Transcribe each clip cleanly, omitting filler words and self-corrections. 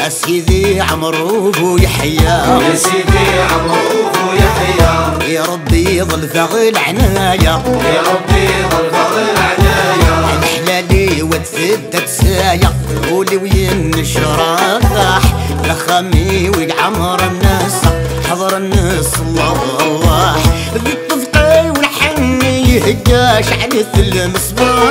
سيدي عمرو ويحيى، يا سيدي عمرو ويحيى، يا ربي يظل ثغل عنايا، يا ربي يظل ثغل عنايا، الحلالي وتفدت سايا قولي وين الشراح لخمي ويعمر الناس حضر الناس الله بالطفقي والحني هجاش على المصباح.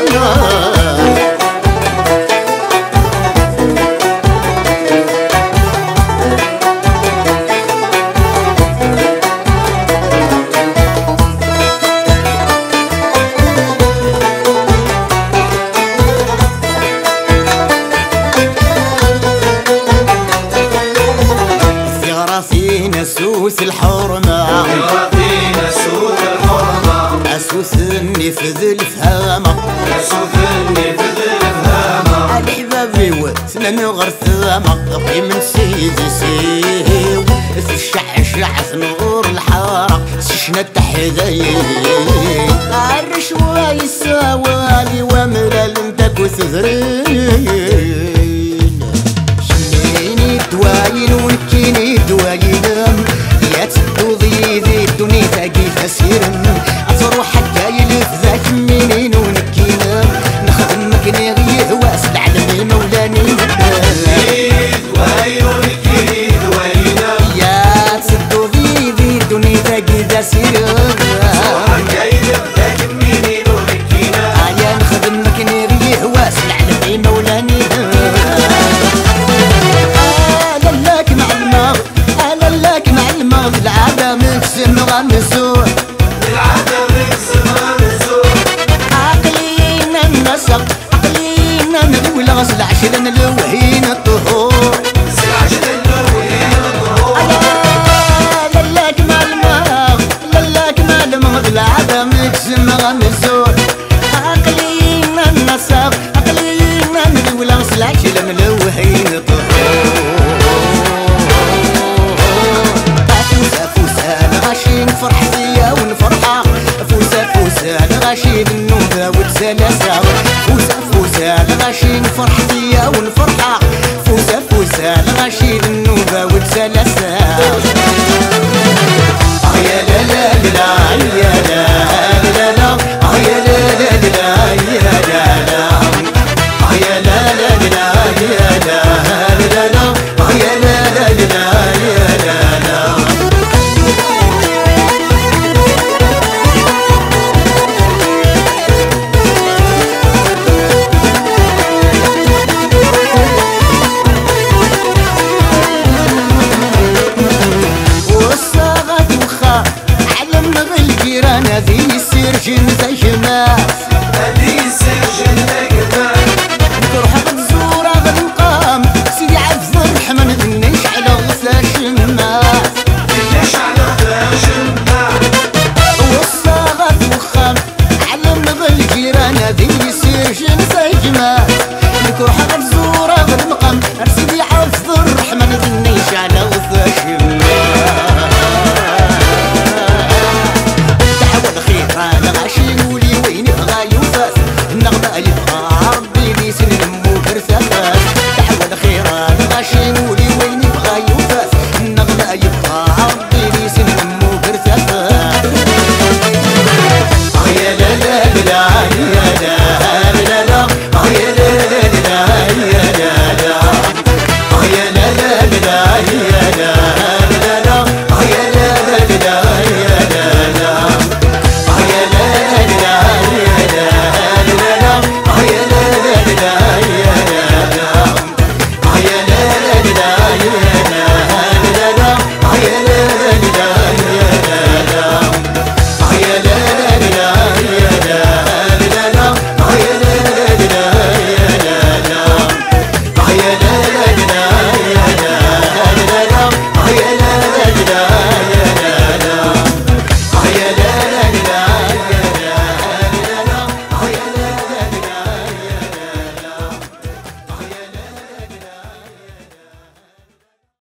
سوس الحرمة فينا سوس الحرمة، أسوسني في ذي الفهامة، أسوسني في ذي الفهامة، الحبابي وثنان غرثامة طبعي من سيدي سيو في الشعشع في نور الحارة سشنا التحذيين الرشوة يساوالي وملال انتك وثذرين شنيني دواين ونكيني دواين يا تدوضي ذي الدنيا تاقي فسيرن أفروح حتى يلف ذاك منين ونكينا نخدمك نغيه واسل على مولاني دواين ونكيني دواينا يا تدوضي ذي الدنيا تاقي فسيرن حتى يلف ذاك منين ونكينا يا نخدمك نغيه واسل على مولاني العادة مقسم غمسوح، العادة مقسم غمسوح، عقلينا النسق عقلينا نقول غسل عشرين الوهين الطهور، غسل عشرين الوهين الطهور، للاك مع المغ للاك مع المغ العادة مقسم غمسوح، عقلينا النسق عقلينا نقول غسل عشرين الوهين الطهور. نفرح فيا ونفرحة فوسة فوسة نغاشي بالنوبة وتسلسة فوسة فوسة نغاشي نفرح فيا ونفرحة فوسة فوسة نغاشي بالنوبة وتسلسة